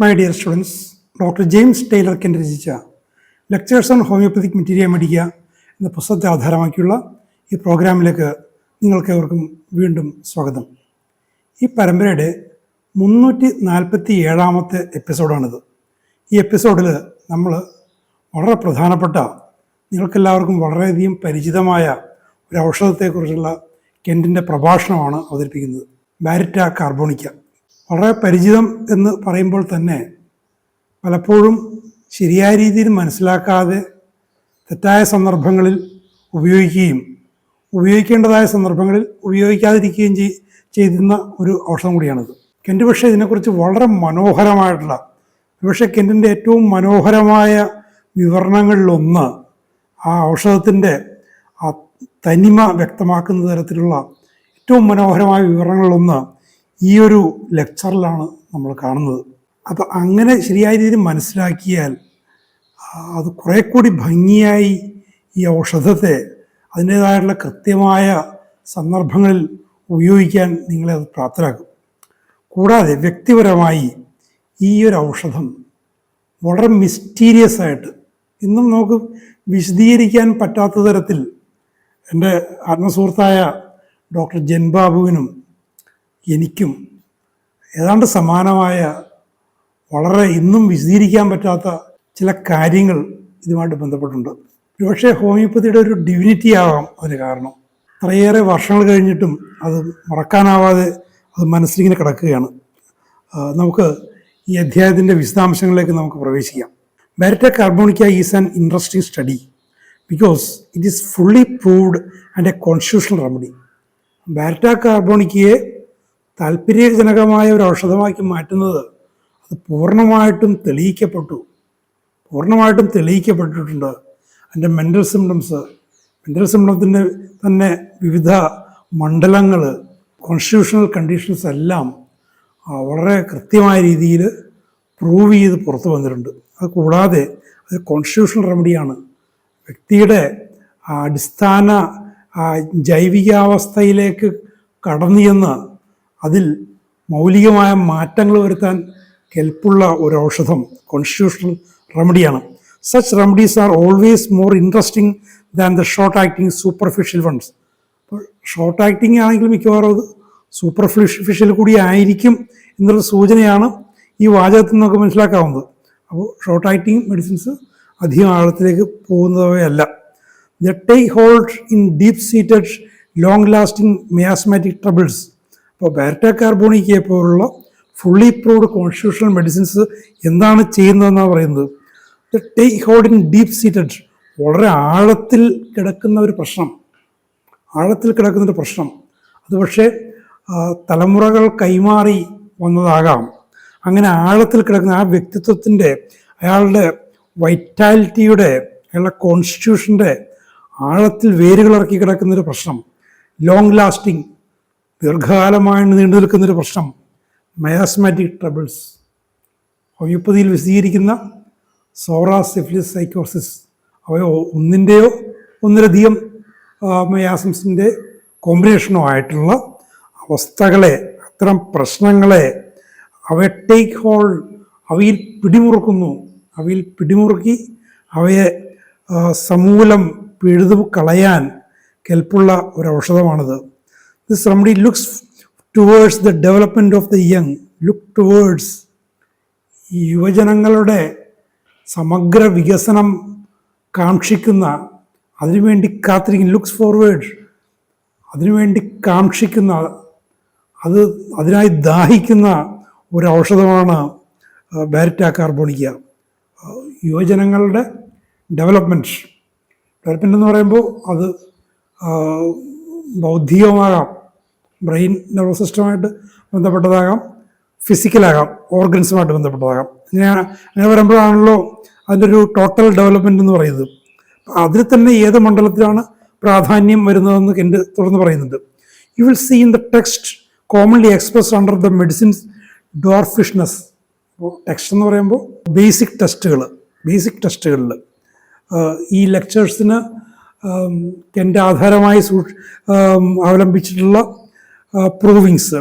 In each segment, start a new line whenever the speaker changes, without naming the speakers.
My dear students, doctor James Tyler Kent രചിച്ച lectures on homoeopathic materia medica എന്ന പുസ്തകത്തെ ആധാരമാക്കിയുള്ള ഈ പ്രോഗ്രാമിലേക്ക് നിങ്ങൾക്കേവർക്കും വീണ്ടും സ്വാഗതം. ഈ പരമ്പരയുടെ 347 എപ്പിസോഡാണിത്. ഈ എപ്പിസോഡിൽ നമ്മൾ വളരെ പ്രധാനപ്പെട്ട, നിങ്ങൾക്കെല്ലാവർക്കും വളരെയധികം പരിചിതമായ ഒരു ഔഷധത്തെക്കുറിച്ചുള്ള കെൻറ്റിൻ്റെ പ്രഭാഷണമാണ് അവതരിപ്പിക്കുന്നത്. ബാരിറ്റ കാർബോണിക്ക. വളരെ പരിചിതം എന്ന് പറയുമ്പോൾ തന്നെ പലപ്പോഴും ശരിയായ രീതിയിൽ മനസ്സിലാക്കാതെ തെറ്റായ സന്ദർഭങ്ങളിൽ ഉപയോഗിക്കുകയും ഉപയോഗിക്കേണ്ടതായ സന്ദർഭങ്ങളിൽ ഉപയോഗിക്കാതിരിക്കുകയും ചെയ്യുന്ന ഒരു ഔഷധം കൂടിയാണിത്. കെൻ്റ് പക്ഷേ ഇതിനെക്കുറിച്ച് വളരെ മനോഹരമായിട്ടുള്ള, പക്ഷേ കെൻറ്റിൻ്റെ ഏറ്റവും മനോഹരമായ വിവരണങ്ങളിലൊന്ന് ആ ഔഷധത്തിൻ്റെ ആ തനിമ വ്യക്തമാക്കുന്ന തരത്തിലുള്ള ഏറ്റവും മനോഹരമായ വിവരണങ്ങളിലൊന്ന് ഈ ഒരു ലെക്ചറിലാണ് നമ്മൾ കാണുന്നത്. അപ്പോൾ അങ്ങനെ ശരിയായ രീതിയിൽ മനസ്സിലാക്കിയാൽ അത് കുറേ കൂടി ഭംഗിയായി ഈ ഔഷധത്തെ അതിൻ്റേതായിട്ടുള്ള കൃത്യമായ സന്ദർഭങ്ങളിൽ ഉപയോഗിക്കാൻ നിങ്ങളെ അത് പ്രാപ്തരാക്കും. കൂടാതെ വ്യക്തിപരമായി ഈ ഒരു ഔഷധം വളരെ മിസ്റ്റീരിയസ് ആയിട്ട് ഇന്നും നമുക്ക് വിശദീകരിക്കാൻ പറ്റാത്ത തരത്തിൽ എൻ്റെ ആത്മസുഹൃത്തായ ഡോക്ടർ ജൻബാബുവിനും എനിക്കും ഏതാണ്ട് സമാനമായ, വളരെ ഇന്നും വിശദീകരിക്കാൻ പറ്റാത്ത ചില കാര്യങ്ങൾ ഇതുമായിട്ട് ബന്ധപ്പെട്ടുണ്ട്. ഒരുപക്ഷെ ഹോമിയോപ്പതിയുടെ ഒരു ഡിവിനിറ്റി ആവാം അതിന് കാരണം. അത്രയേറെ വർഷങ്ങൾ കഴിഞ്ഞിട്ടും അത് മറക്കാനാവാതെ അത് മനസ്സിലിങ്ങനെ കിടക്കുകയാണ്. നമുക്ക് ഈ അധ്യായത്തിൻ്റെ വിശദാംശങ്ങളിലേക്ക് നമുക്ക് പ്രവേശിക്കാം. Baryta carbonica is an interesting study because it is fully proved and a constitutional remedy. Baryta കാർബോണിക്കയെ താല്പര്യജനകമായ ഒരു ഔഷധമാക്കി മാറ്റുന്നത് അത് പൂർണ്ണമായിട്ടും തെളിയിക്കപ്പെട്ടിട്ടുണ്ട്. അതിൻ്റെ മെൻ്റൽ സിംറ്റംസിൻ്റെ തന്നെ വിവിധ മണ്ഡലങ്ങൾ, കോൺസ്റ്റിറ്റ്യൂഷണൽ കണ്ടീഷൻസ് എല്ലാം വളരെ കൃത്യമായ രീതിയിൽ പ്രൂവ് ചെയ്ത് പുറത്തു വന്നിട്ടുണ്ട്. അത് കൂടാതെ അത് കോൺസ്റ്റിറ്റ്യൂഷണൽ റെമഡിയാണ്. വ്യക്തിയുടെ അടിസ്ഥാന ജൈവികാവസ്ഥയിലേക്ക് കടന്നു ചെന്ന് അതിൽ മൗലികമായ മാറ്റങ്ങൾ വരുത്താൻ കെൽപ്പുള്ള ഒരു ഔഷധം കോൺസ്റ്റിറ്റ്യൂഷണൽ റെമഡിയാണ്. Such remedies are always more interesting than the short acting superficial ones. അപ്പോൾ ഷോർട്ട് ആക്ടിങ് ആണെങ്കിൽ മിക്കവാറും അത് സൂപ്പർഫിഷ്യൽ കൂടി ആയിരിക്കും എന്നുള്ള സൂചനയാണ് ഈ വാചകത്തിൽ നിന്നൊക്കെ മനസ്സിലാക്കാവുന്നത്. അപ്പോൾ ഷോർട്ട് ആക്ടിങ് മെഡിസിൻസ് അധികം ആഴത്തിലേക്ക് പോകുന്നവയല്ല. The take hold in deep seated long lasting miasmatic troubles. അപ്പോൾ ബാരിറ്റ കാർബോണിക്കയെ പോലുള്ള ഫുള്ളി പ്രൂവ്ഡ് കോൺസ്റ്റിറ്റ്യൂഷണൽ മെഡിസിൻസ് എന്താണ് ചെയ്യുന്നതെന്നാണ് പറയുന്നത്. The take hold in deep seated, വളരെ ആഴത്തിൽ കിടക്കുന്ന ഒരു പ്രശ്നം. അത് പക്ഷേ തലമുറകൾ കൈമാറി വന്നതാകാം. അങ്ങനെ ആഴത്തിൽ കിടക്കുന്ന ആ വ്യക്തിത്വത്തിൻ്റെ, അയാളുടെ വൈറ്റാലിറ്റിയുടെ, അയാളുടെ കോൺസ്റ്റിറ്റ്യൂഷൻ്റെ ആഴത്തിൽ വേരുകളിറക്കി കിടക്കുന്നൊരു പ്രശ്നം. ലോങ് ലാസ്റ്റിംഗ്, ദീർഘകാലമായി നീണ്ടു നിൽക്കുന്നൊരു പ്രശ്നം. മയാസ്മാറ്റിക് ട്രബിൾസ്, ഹോമിയോപ്പതിയിൽ വിശദീകരിക്കുന്ന സോറ, സിഫിലിസ്, സൈക്കോസിസ്, അവയോ ഒന്നിൻ്റെയോ ഒന്നിലധികം മയാസിംസിൻ്റെ കോമ്പിനേഷനോ ആയിട്ടുള്ള അവസ്ഥകളെ, അത്തരം പ്രശ്നങ്ങളെ അവയെ ടേക്ക് ഹോൾഡ്, അവയിൽ പിടിമുറുക്കി അവയെ സമൂലം പിഴുതു കളയാൻ കെൽപ്പുള്ള ഒരു ഔഷധമാണിത്. This remedy looks towards the development of the young, ഈ യുവജനങ്ങളുടെ സമഗ്ര വികസനം കാക്ഷിക്കുന്ന, അതിനുവേണ്ടി കാത്തിരിക്കുന്ന, ലുക്സ് ഫോർവേഡ്, അതിനുവേണ്ടി കാക്ഷിക്കുന്ന, അതിനായി ദാഹിക്കുന്ന ഒരു ഔഷധമാണ് ബാരിറ്റ കാർബോണിക്ക. യുവജനങ്ങളുടെ ഡെവലപ്മെൻറ്റ് എന്ന് പറയുമ്പോൾ അത് ബൗദ്ധികമാകാം, ബ്രെയിൻ നെർവസ് സിസ്റ്റമായിട്ട് ബന്ധപ്പെട്ടതാകാം, ഫിസിക്കലാകാം, ഓർഗൻസുമായിട്ട് ബന്ധപ്പെട്ടതാകാം. അങ്ങനെ വരുമ്പോഴാണല്ലോ അതിൻ്റെ ഒരു ടോട്ടൽ ഡെവലപ്മെൻറ്റ് എന്ന് പറയുന്നത്. അതിൽ തന്നെ ഏത് മണ്ഡലത്തിലാണ് പ്രാധാന്യം വരുന്നതെന്ന് കെൻ്റ് തുടർന്ന് പറയുന്നുണ്ട്. You will see in the text commonly expressed under the medicines dwarfishness. അപ്പോൾ ടെക്സ്റ്റ് എന്ന് പറയുമ്പോൾ ബേസിക് ടെസ്റ്റുകളിൽ ഈ ലെക്ചേഴ്സിന് കെൻ്റ് ആധാരമായി അവലംബിച്ചിട്ടുള്ള പ്രൂവിങ്സ്,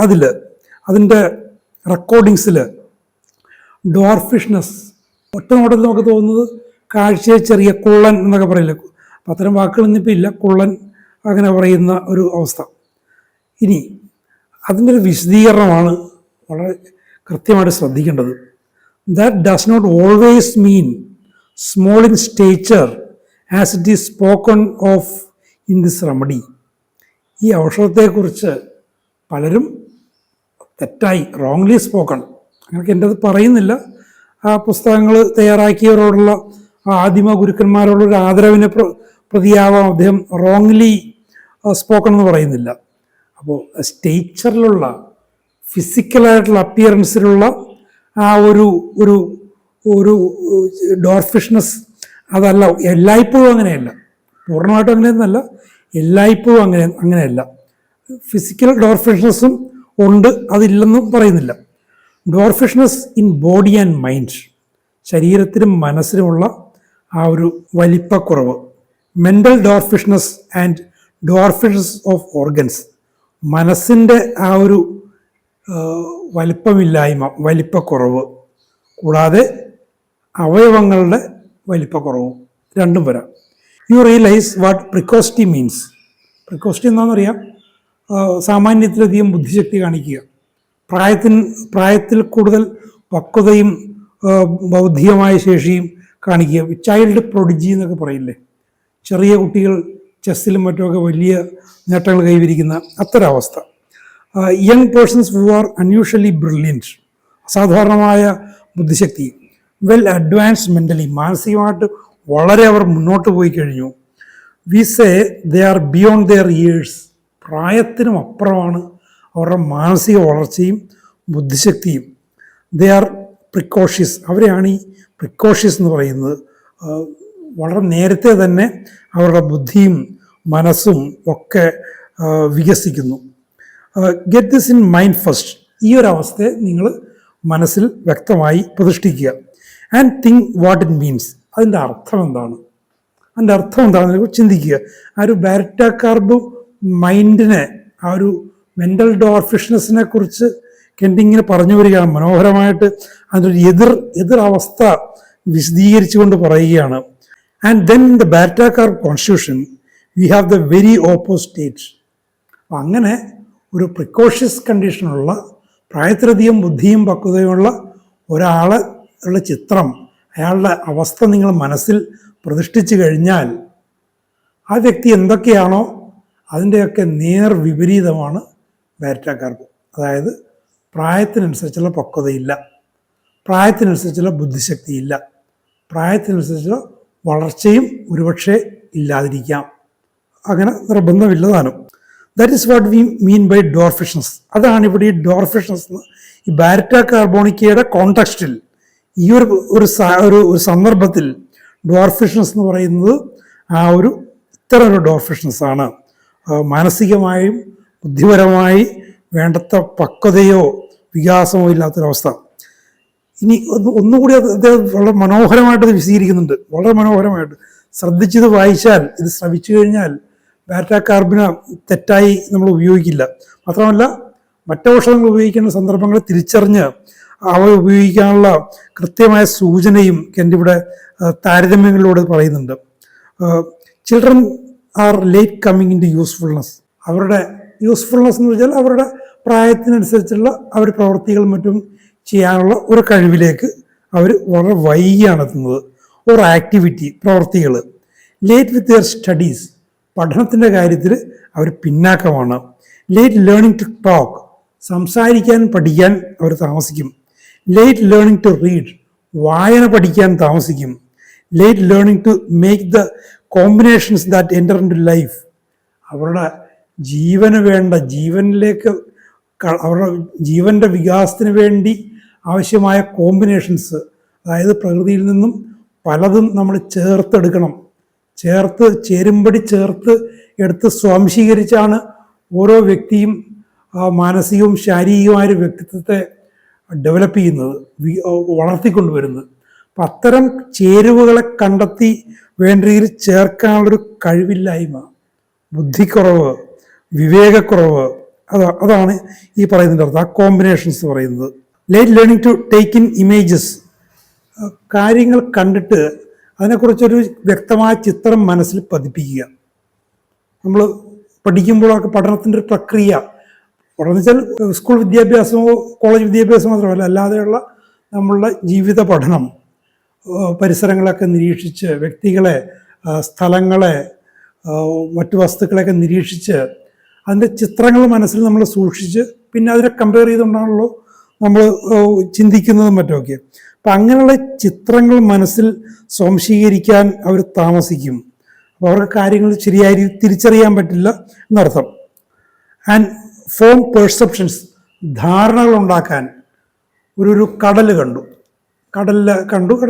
അതിൻ്റെ റെക്കോർഡിങ്സിൽ ഡോർഫിഷ്നെസ്, ഒറ്റ നോട്ടത്തിൽ നമുക്ക് തോന്നുന്നത് കാഴ്ചയെ ചെറിയ കുള്ളൻ എന്നൊക്കെ പറയില്ല. അപ്പം അത്തരം വാക്കുകൾ ഇന്നിപ്പോൾ ഇല്ല, കുള്ളൻ അങ്ങനെ പറയുന്ന ഒരു അവസ്ഥ. ഇനി അതിൻ്റെ ഒരു വിശദീകരണമാണ് വളരെ കൃത്യമായിട്ട് ശ്രദ്ധിക്കേണ്ടത്. That does not always mean small in stature as it is spoken of in this remedy. ഈ ഔഷധത്തെക്കുറിച്ച് പലരും തെറ്റായി, റോങ്ലി സ്പോക്കൺ, അങ്ങനെയൊക്കെ എൻ്റെ അത് പറയുന്നില്ല, ആ പുസ്തകങ്ങൾ തയ്യാറാക്കിയവരോടുള്ള ആദിമ ഗുരുക്കന്മാരോടുള്ള ആദരവിനെ പ്രതിയാവാം അദ്ദേഹം റോങ്ലി സ്പോക്കൺ എന്ന് പറയുന്നില്ല. അപ്പോൾ സ്റ്റേച്ചറിലുള്ള ഫിസിക്കലായിട്ടുള്ള അപ്പിയറൻസിലുള്ള ആ ഒരു ഒരു ഒരു ഡോർഫിഷ്നെസ് അതല്ല, എല്ലായ്പ്പോഴും അങ്ങനെയല്ല, പൂർണ്ണമായിട്ടും അങ്ങനെയൊന്നല്ല, എല്ലായ്പ്പോഴും അങ്ങനെയല്ല. ഫിസിക്കൽ ഡോർഫിഷ്നെസ്സും ഉണ്ട്, അതില്ലെന്നും പറയുന്നില്ല. ഡോർഫിഷ്നെസ് ഇൻ ബോഡി ആൻഡ് മൈൻഡ്, ശരീരത്തിനും മനസ്സിനുമുള്ള ആ ഒരു വലിപ്പക്കുറവ്. മെൻ്റൽ ഡോർഫിഷ്നെസ് ആൻഡ് ഡോർഫിഷ്നെസ് ഓഫ് ഓർഗൻസ്, മനസ്സിൻ്റെ ആ ഒരു വലിപ്പമില്ലായ്മ, വലിപ്പക്കുറവ്, കൂടാതെ അവയവങ്ങളുടെ വലിപ്പക്കുറവും രണ്ടും വരാം. You realise what precocity means. Precocity എന്താണെന്നറിയാം, സാമാന്യത്തിലധികം ബുദ്ധിശക്തി കാണിക്കുക, പ്രായത്തിൽ കൂടുതൽ പക്വതയും ബൗദ്ധികമായ ശേഷിയും കാണിക്കുക. ചൈൽഡ് പ്രൊഡിജി എന്നൊക്കെ പറയില്ലേ, ചെറിയ കുട്ടികൾ ചെസ്സിലും മറ്റുമൊക്കെ വലിയ നേട്ടങ്ങൾ കൈവരിക്കുന്ന അത്തരവസ്ഥ. Young persons who are unusually brilliant, അസാധാരണമായ ബുദ്ധിശക്തി. വെൽ അഡ്വാൻസ്ഡ് മെൻ്റലി, മാനസികമായിട്ട് വളരെ അവർ മുന്നോട്ട് പോയി കഴിഞ്ഞു. We say they are beyond their years, പ്രായത്തിനും അപ്പുറമാണ് അവരുടെ മാനസിക വളർച്ചയും ബുദ്ധിശക്തിയും. ദേ ആർ പ്രിക്കോഷ്യസ്, അവരെയാണ് ഈ പ്രിക്കോഷ്യസ് എന്ന് പറയുന്നത്. വളരെ നേരത്തെ തന്നെ അവരുടെ ബുദ്ധിയും മനസ്സും ഒക്കെ വികസിക്കുന്നു. Get this in mind first, ഈ ഒരു അവസ്ഥയെ നിങ്ങൾ മനസ്സിൽ വ്യക്തമായി പ്രതിഷ്ഠിക്കുക. And think what it means, അതിൻ്റെ അർത്ഥം എന്താണ്, അതിൻ്റെ അർത്ഥം എന്താണെന്ന് ചിന്തിക്കുക. ആ ഒരു ബാരറ്റ കാർബ് മൈൻഡിനെ, ആ ഒരു മെൻ്റൽ ഡോർഫിഷ്നെസ്സിനെ കുറിച്ച് കെൻഡിങ്ങിന് പറഞ്ഞു വരികയാണ് മനോഹരമായിട്ട്. അതിൻ്റെ എതിരവസ്ഥ വിശദീകരിച്ചുകൊണ്ട് പറയുകയാണ്. And then the baryta carb constitution we have the very opposite. അപ്പം അങ്ങനെ ഒരു പ്രിക്കോഷ്യസ് കണ്ടീഷനുള്ള, പ്രായത്തിലധികം ബുദ്ധിയും പക്വതയുമുള്ള ഒരാളുള്ള ചിത്രം, അയാളുടെ അവസ്ഥ നിങ്ങൾ മനസ്സിൽ പ്രതിഷ്ഠിച്ചു കഴിഞ്ഞാൽ ആ വ്യക്തി എന്തൊക്കെയാണോ അതിൻ്റെയൊക്കെ നേർ വിപരീതമാണ് ബാരറ്റ കാർബ്. അതായത് പ്രായത്തിനനുസരിച്ചുള്ള പക്വതയില്ല, പ്രായത്തിനനുസരിച്ചുള്ള ബുദ്ധിശക്തിയില്ല, പ്രായത്തിനനുസരിച്ചുള്ള വളർച്ചയും ഒരുപക്ഷെ ഇല്ലാതിരിക്കാം, അങ്ങനെ നിർബന്ധമില്ലതാനും. That is what we mean by dwarfishness. അതാണ് ഇവിടെ ഈ ഡോർഫിഷ്നെസ് എന്ന് ഈ ബാരറ്റ കാർബോണിക്കയുടെ കോണ്ടെക്സ്റ്റിൽ, ഈ ഒരു സന്ദർഭത്തിൽ ഡോർഫിഷ്നെസ് എന്ന് പറയുന്നത് ആ ഒരു ഇത്തരം ഒരു ഡോർഫിഷ്നെസ് ആണ്. മാനസികമായും ബുദ്ധിപരമായി വേണ്ടത്ര പക്വതയോ വികാസമോ ഇല്ലാത്തൊരവസ്ഥ. ഇനി ഒന്നുകൂടി അദ്ദേഹം വളരെ മനോഹരമായിട്ട് ഇത് വിശദീകരിക്കുന്നുണ്ട്, വളരെ മനോഹരമായിട്ട്. ശ്രദ്ധിച്ചത് വായിച്ചാൽ, ഇത് ശ്രവിച്ചു കഴിഞ്ഞാൽ ബാരറ്റ കാർബിനെ തെറ്റായി നമ്മൾ ഉപയോഗിക്കില്ല. മാത്രമല്ല മറ്റൗഷധങ്ങൾ ഉപയോഗിക്കുന്ന സന്ദർഭങ്ങൾ തിരിച്ചറിഞ്ഞ് അവ ഉപയോഗിക്കാനുള്ള കൃത്യമായ സൂചനയും എൻ്റെ ഇവിടെ താരതമ്യങ്ങളിലൂടെ പറയുന്നുണ്ട്. Children are late coming in to usefulness. അവരുടെ യൂസ്ഫുൾനെസ് എന്ന് വെച്ചാൽ അവരുടെ പ്രായത്തിനനുസരിച്ചുള്ള അവർ പ്രവൃത്തികളും മറ്റും ചെയ്യാനുള്ള ഒരു കഴിവിലേക്ക് അവർ വളരെ വൈകിയാണ് എത്തുന്നത്. ഒരു ആക്ടിവിറ്റി, പ്രവൃത്തികൾ. ലേറ്റ് വിത്ത് ദെയർ സ്റ്റഡീസ്, പഠനത്തിൻ്റെ കാര്യത്തിൽ അവർ പിന്നാക്കമാണ്. ലേറ്റ് ലേണിംഗ് ടു ടോക്ക്, സംസാരിക്കാൻ പഠിക്കാൻ അവർ താമസിക്കും. ലേറ്റ് ലേണിംഗ് ടു റീഡ്, വായന പഠിക്കാൻ താമസിക്കും. Late learning to make the combinations that enter into life, അവരുടെ ജീവന് വേണ്ട, ജീവനിലേക്ക് അവരുടെ ജീവൻ്റെ വികാസത്തിന് വേണ്ടി ആവശ്യമായ കോമ്പിനേഷൻസ്, അതായത് പ്രകൃതിയിൽ നിന്നും പലതും നമ്മൾ ചേർത്തെടുക്കണം, ചേരുംപടി ചേർത്ത് എടുത്ത് സ്വാംശീകരിച്ചാണ് ഓരോ വ്യക്തിയും മാനസികവും ശാരീരികമായ ഒരു വ്യക്തിത്വത്തെ ഡെവലപ്പ് ചെയ്യുന്നത്, വളർത്തിക്കൊണ്ടുവരുന്നത്. അപ്പം അത്തരം ചേരുവകളെ കണ്ടെത്തി വേണ്ട രീതിയിൽ ചേർക്കാനുള്ളൊരു കഴിവില്ലായ്മ, ബുദ്ധിക്കുറവ്, വിവേകക്കുറവ്, അതാണ് ഈ പറയുന്നതിൻ്റെ അർത്ഥം, ആ കോമ്പിനേഷൻസ് പറയുന്നത്. Late learning to take in images, കാര്യങ്ങൾ കണ്ടിട്ട് അതിനെക്കുറിച്ചൊരു വ്യക്തമായ ചിത്രം മനസ്സിൽ പതിപ്പിക്കുക. നമ്മൾ പഠിക്കുമ്പോഴൊക്കെ പഠനത്തിൻ്റെ ഒരു പ്രക്രിയ, പഠനം വെച്ചാൽ സ്കൂൾ വിദ്യാഭ്യാസമോ കോളേജ് വിദ്യാഭ്യാസമോ മാത്രമല്ല, അല്ലാതെയുള്ള നമ്മളുടെ ജീവിത പഠനം, പരിസരങ്ങളൊക്കെ നിരീക്ഷിച്ച്, വ്യക്തികളെ, സ്ഥലങ്ങളെ, മറ്റു വസ്തുക്കളെയൊക്കെ നിരീക്ഷിച്ച് അതിൻ്റെ ചിത്രങ്ങൾ മനസ്സിൽ നമ്മൾ സൂക്ഷിച്ച് പിന്നെ അതിനെ കമ്പയർ ചെയ്തുകൊണ്ടാണല്ലോ നമ്മൾ ചിന്തിക്കുന്നതും മറ്റുമൊക്കെ. അപ്പം അങ്ങനെയുള്ള ചിത്രങ്ങൾ മനസ്സിൽ സ്വാംശീകരിക്കാൻ അവർ താമസിക്കും. അപ്പോൾ അവർക്ക് കാര്യങ്ങൾ ശരിയായി തിരിച്ചറിയാൻ പറ്റില്ല എന്നർത്ഥം. ആൻഡ് ഫോം പെർസെപ്ഷൻസ്, ധാരണകൾ ഉണ്ടാക്കാൻ. ഒരു കടൽ കണ്ടു, കടൽ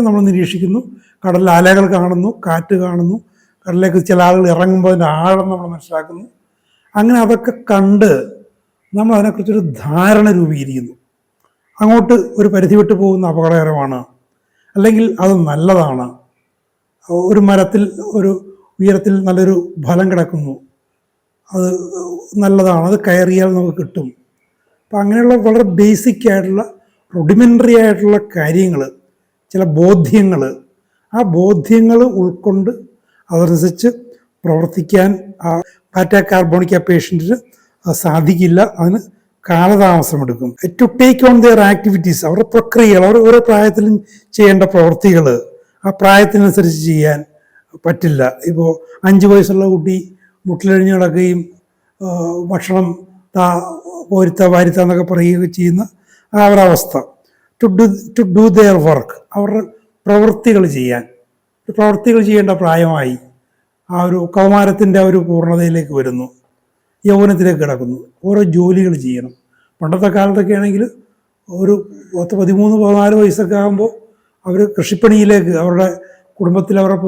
നമ്മൾ നിരീക്ഷിക്കുന്നു, കടലിൽ അലകൾ കാണുന്നു, കാറ്റ് കാണുന്നു, കടലിലേക്ക് ചില ആളുകൾ ഇറങ്ങുമ്പോൾ അതിൻ്റെ ആഴം നമ്മൾ മനസ്സിലാക്കുന്നു. അങ്ങനെ അതൊക്കെ കണ്ട് നമ്മൾ അതിനെക്കുറിച്ചൊരു ധാരണ രൂപീകരിക്കുന്നു. അങ്ങോട്ട് ഒരു പരിധി വിട്ട് പോകുന്ന അപകടകരമാണ്, അല്ലെങ്കിൽ അത് നല്ലതാണ്. ഒരു മരത്തിൽ ഒരു ഉയരത്തിൽ നല്ലൊരു ഫലം കിടക്കുന്നു, അത് നല്ലതാണ്, അത് കയറിയാൽ നമുക്ക് കിട്ടും. അപ്പം അങ്ങനെയുള്ള വളരെ ബേസിക് ആയിട്ടുള്ള റൊഡിമെൻ്ററി ആയിട്ടുള്ള കാര്യങ്ങൾ, ചില ബോധ്യങ്ങൾ, ആ ബോധ്യങ്ങൾ ഉൾക്കൊണ്ട് അതനുസരിച്ച് പ്രവർത്തിക്കാൻ പാറ്റ കാർബോണിക് പേഷ്യൻറ്റിന് സാധിക്കില്ല. അതിന് കാലതാമസമെടുക്കും. To take on their activities, അവരുടെ പ്രക്രിയകൾ, അവർ ഓരോ പ്രായത്തിലും ചെയ്യേണ്ട പ്രവൃത്തികൾ ആ പ്രായത്തിനനുസരിച്ച് ചെയ്യാൻ പറ്റില്ല. ഇപ്പോൾ 5 വയസ്സുള്ള കുട്ടി മുട്ടിലഴിഞ്ഞ് കിടക്കുകയും ഭക്ഷണം വാരുത്ത എന്നൊക്കെ പറയുകയൊക്കെ ചെയ്യുന്ന ആ ഒരവസ്ഥ. ടു ഡു ദെയർ വർക്ക്, അവരുടെ പ്രവൃത്തികൾ ചെയ്യേണ്ട പ്രായമായി. ആ ഒരു കൗമാരത്തിൻ്റെ ഒരു പൂർണ്ണതയിലേക്ക് വരുന്നു, യൗവനത്തിലേക്ക് കിടക്കുന്നു, ഓരോ ജോലികൾ ചെയ്യണം. പണ്ടത്തെ കാലത്തൊക്കെ ആണെങ്കിൽ ഒരു 13-14 വയസ്സൊക്കെ ആകുമ്പോൾ അവർ കൃഷിപ്പണിയിലേക്ക്, അവരുടെ കുടുംബത്തിൽ അവരുടെ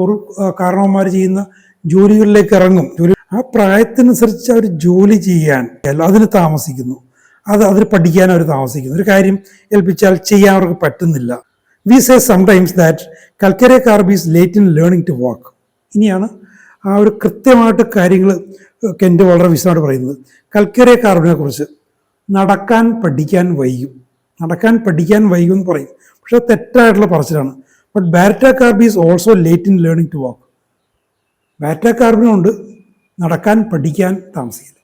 കാരണവന്മാർ ചെയ്യുന്ന ജോലികളിലേക്ക് ഇറങ്ങും. ആ പ്രായത്തിനനുസരിച്ച് അവർ ജോലി ചെയ്യാൻ അതിന് താമസിക്കുന്നു, അതിന് പഠിക്കാൻ അവർ താമസിക്കുന്നു. ഒരു കാര്യം ഏൽപ്പിച്ചാൽ ചെയ്യാൻ അവർക്ക് പറ്റുന്നില്ല. We say sometimes that calcarea carb is late in learning to walk. ഇനിയാണ് ആ ഒരു കൃത്യമായിട്ട് കാര്യങ്ങൾ കെൻറ്റ് വളരെ വിശദമായിട്ട് പറയുന്നത്. കൽക്കരെ കാർബിനെ കുറിച്ച് നടക്കാൻ പഠിക്കാൻ വൈകും എന്ന് പറയും, പക്ഷെ തെറ്റായിട്ടുള്ള പറച്ചിലാണ്. But baryta carb is also late in learning to walk. Baryta കാർബിനുണ്ട് നടക്കാൻ പഠിക്കാൻ താമസിക്കില്ല.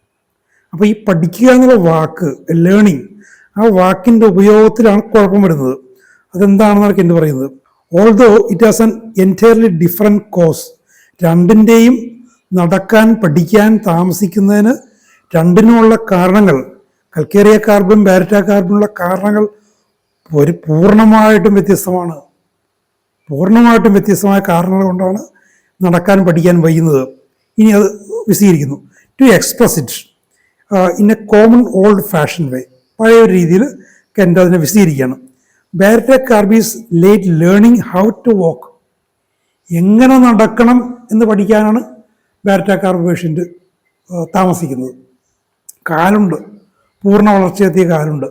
അപ്പോൾ ഈ പഠിക്കുക എന്നുള്ള വാക്ക്, ലേണിംഗ്, ആ വാക്കിൻ്റെ ഉപയോഗത്തിലാണ് കുഴപ്പം വരുന്നത്. അതെന്താണെന്നാണ് കെൻറ്റ് പറയുന്നത്. Although it has an entirely different cause. രണ്ടിൻ്റെയും നടക്കാൻ പഠിക്കാൻ താമസിക്കുന്നതിന് രണ്ടിനുമുള്ള കാരണങ്ങൾ, കൽക്കേറിയ കാർബൺ ബാരറ്റ കാർബണുള്ള കാരണങ്ങൾ പൂർണ്ണമായിട്ടും വ്യത്യസ്തമായ കാരണങ്ങൾ കൊണ്ടാണ് നടക്കാൻ പഠിക്കാൻ വൈകുന്നത്. ഇനി അത് വിശദീകരിക്കുന്നു. To express it in a common old fashion way, പഴയ ഒരു രീതിയിൽ കെൻറ്റ് അതിനെ വിശദീകരിക്കുകയാണ്. Baryta carb is late learning how to walk. എങ്ങനെ നടക്കണം എന്ന് പഠിക്കാനാണ് ബാരറ്റ കാർബ് പേഷ്യൻ്റ് താമസിക്കുന്നത്. കാലുണ്ട്, പൂർണ്ണ വളർച്ചയെത്തിയ കാലുണ്ട്,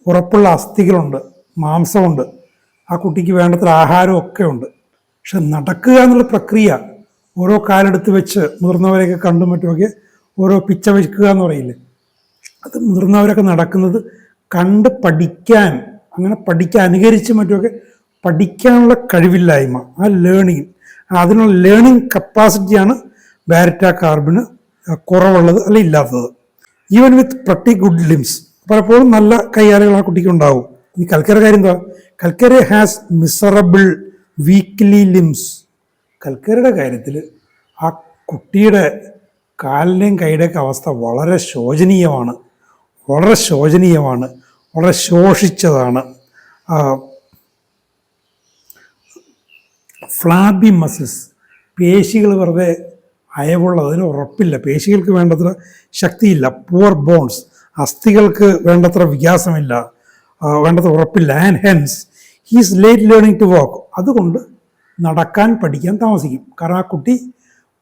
ഉറപ്പുള്ള അസ്ഥികളുണ്ട്, മാംസമുണ്ട്, ആ കുട്ടിക്ക് വേണ്ടത്ര ആഹാരമൊക്കെ ഉണ്ട്. പക്ഷെ നടക്കുക എന്നുള്ള പ്രക്രിയ, ഓരോ കാലെടുത്ത് വെച്ച് മുതിർന്നവരെയൊക്കെ കണ്ടും മറ്റുമൊക്കെ ഓരോ പിച്ച വയ്ക്കുക എന്ന് പറയില്ലേ, അത് മുതിർന്നവരൊക്കെ നടക്കുന്നത് കണ്ട് പഠിക്കാൻ, അങ്ങനെ പഠിക്കാൻ അനുകരിച്ച് മറ്റുമൊക്കെ പഠിക്കാനുള്ള കഴിവില്ലായ്മ, ആ ലേണിങ്, അതിനുള്ള ലേണിംഗ് കപ്പാസിറ്റിയാണ് ബാരറ്റ കാർബിന് കുറവുള്ളത്, അല്ല ഇല്ലാത്തത്. Even with pretty good limbs, പലപ്പോഴും നല്ല കൈകാലുകൾ ആ കുട്ടിക്ക് ഉണ്ടാവും. ഈ കൽക്കര കാര്യം എന്താ? കൽക്കര ഹാസ് മിസറബിൾ വീക്ക്ലി ലിംസ്. കൽക്കരയുടെ കാര്യത്തിൽ ആ കുട്ടിയുടെ കാലിൻ്റെയും കൈയുടെയൊക്കെ അവസ്ഥ വളരെ ശോചനീയമാണ്, വളരെ ശോഷിച്ചതാണ്. ഫ്ലാബി മസിൽസ്, പേശികൾ വെറുതെ അയവുള്ളത്, അതിന് ഉറപ്പില്ല, പേശികൾക്ക് വേണ്ടത്ര ശക്തിയില്ല. പുവർ ബോൺസ്, അസ്ഥികൾക്ക് വേണ്ടത്ര വികാസമില്ല, വേണ്ടത്ര ഉറപ്പില്ല. And hence he's late learning to walk. അതുകൊണ്ട് നടക്കാൻ പഠിക്കാൻ താമസിക്കും. കാരണം ആ കുട്ടി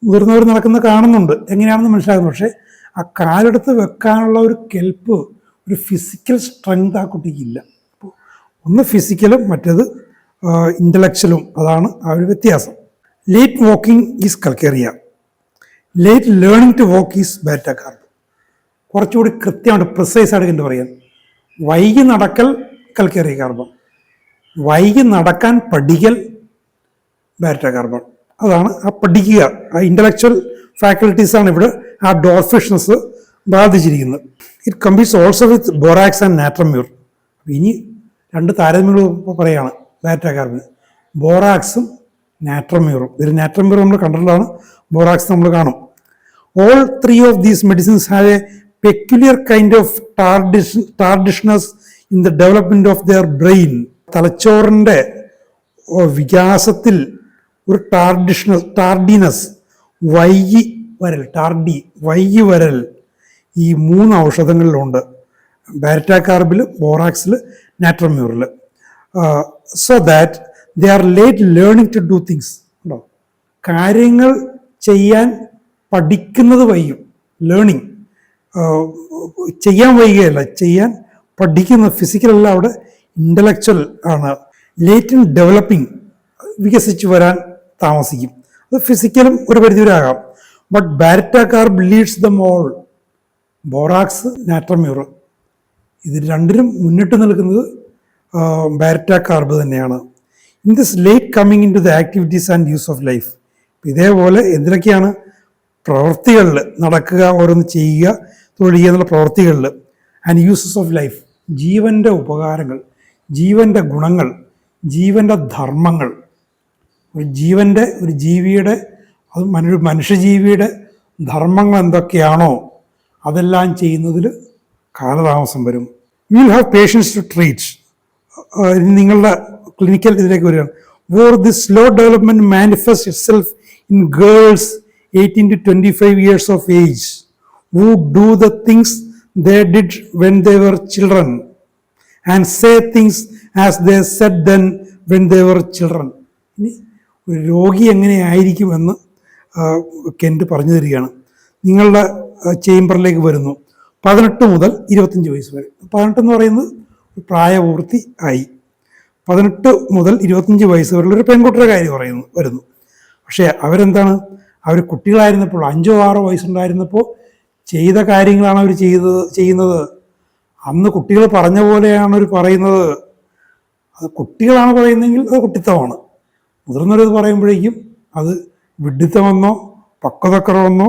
മുതിർന്നവർ നടക്കുന്ന കാണുന്നുണ്ട്, എങ്ങനെയാണെന്ന് മനസ്സിലാകുന്നു, പക്ഷേ ആ കാലെടുത്ത് വെക്കാനുള്ള ഒരു കെൽപ്പ്, ഒരു ഫിസിക്കൽ സ്ട്രെങ്ത് ആ കുട്ടിക്കില്ല. അപ്പോൾ ഒന്ന് ഫിസിക്കലും മറ്റേത് ഇൻ്റലക്ച്വലും, അതാണ് ആ ഒരു വ്യത്യാസം. Late walking is calcarea, late learning to walk is baryta carb. കുറച്ചുകൂടി കൃത്യമായിട്ട് പ്രിസൈസായിട്ട് കണ്ടു പറയാൻ, വൈകി നടക്കൽ കൽക്കേറിയ കാർബൺ. വൈകി നടക്കാൻ പഠിക്കൽ ബേറ്റ കാർബൺ. അതാണ് ആ പഠിക്കുക, ആ ഇൻ്റലക്ച്വൽ ഫാക്കൽറ്റീസാണ് ഇവിടെ ആ ഡോർഫിഷ്നസ് ബാധിച്ചിരിക്കുന്നത്. It competes also with borax and natrum mur. ഇനി രണ്ട് താരതമ്യങ്ങൾ പറയുകയാണ് ബേറ്റ കാർബൺ, ബോറാക്സും നാട്രമ്യൂറും. ഇതിൽ നാട്രമ്യൂർ നമ്മൾ കണ്ടിട്ടുള്ളതാണ്, ബോറാക്സ് നമ്മൾ കാണും. All three of these medicines have a peculiar kind of tardiness in the development of their brain. തലച്ചോറിൻ്റെ വികാസത്തിൽ ഒരു ടാർഡിനസ്, വൈകി വരൽ ഈ 3 ഔഷധങ്ങളിലുണ്ട്. ബേറ്റ കാർബിൽ, ബോറാക്സിൽ, നാട്രമ്യൂറിൽ. So that they are late learning to do things. ഉണ്ടോ, കാര്യങ്ങൾ ചെയ്യാൻ പഠിക്കുന്നത് വൈകും. ലേണിങ് ചെയ്യാൻ വൈകുകയല്ല, ചെയ്യാൻ പഠിക്കുന്ന. ഫിസിക്കലല്ല, അവിടെ ഇൻ്റലക്ച്വൽ ആണ്. ലേറ്റ് ഇൻ ഡെവലപ്പിംഗ്, വികസിച്ച് വരാൻ താമസിക്കും. അത് ഫിസിക്കലും ഒരു പരിധിവരെ ആകാം. But baryta carb leads them all. Borax, natrum mur, ഇത് രണ്ടിനും മുന്നിട്ട് നിൽക്കുന്നത് ബേറ്റ കാർബ് തന്നെയാണ്. In this late coming in to the activities and use of life. ഇതേപോലെ എന്തിനൊക്കെയാണ് പ്രവൃത്തികളിൽ നടക്കുക, ഓരോന്ന് ചെയ്യുക, തൊഴിൽ എന്നുള്ള പ്രവൃത്തികളിൽ. ആൻഡ് യൂസസ് ഓഫ് ലൈഫ്, ജീവൻ്റെ ഉപകാരങ്ങൾ, ജീവൻ്റെ ഗുണങ്ങൾ, ജീവൻ്റെ ധർമ്മങ്ങൾ. ഒരു ജീവിയുടെ, അത് മനുഷ്യജീവിയുടെ ധർമ്മങ്ങൾ എന്തൊക്കെയാണോ അതെല്ലാം ചെയ്യുന്നതിൽ കാലതാമസം വരും. You will have patients to treat. നിങ്ങളുടെ ക്ലിനിക്കൽ ഇതിലേക്ക് വരികയാണ്. For this slow development manifest itself in girls 18 to 25 years of age who do the things they did when they were children and say things as they said then when they were children. ഇനി ഒരു രോഗി എങ്ങനെയായിരിക്കുമെന്ന് Kent പറഞ്ഞു തരികയാണ്. നിങ്ങളുടെ ചേംബറിലേക്ക് വരുന്നു 18 മുതൽ 25 വയസ്സ് വരെ. 18 എന്ന് പറയുന്നത് പ്രായപൂർത്തി ആയി. 18 മുതൽ 25 വയസ്സ് വരെയുള്ള ഒരു പെൺകുട്ടിയുടെ കാര്യം വരുന്നു. പക്ഷേ അവരെന്താണ്, അവർ കുട്ടികളായിരുന്നപ്പോൾ 5 or 6 വയസ്സുണ്ടായിരുന്നപ്പോൾ ചെയ്ത കാര്യങ്ങളാണ് അവർ ചെയ്യുന്നത്. അന്ന് കുട്ടികൾ പറഞ്ഞ പോലെയാണ് അവർ പറയുന്നത്. അത് കുട്ടികളാണ് പറയുന്നതെങ്കിൽ അത് കുട്ടിത്തമാണ്. മുതിർന്നവരത് പറയുമ്പോഴേക്കും അത് വിഡ്ഢിത്തമെന്നോ പക്വതക്കുറവെന്നോ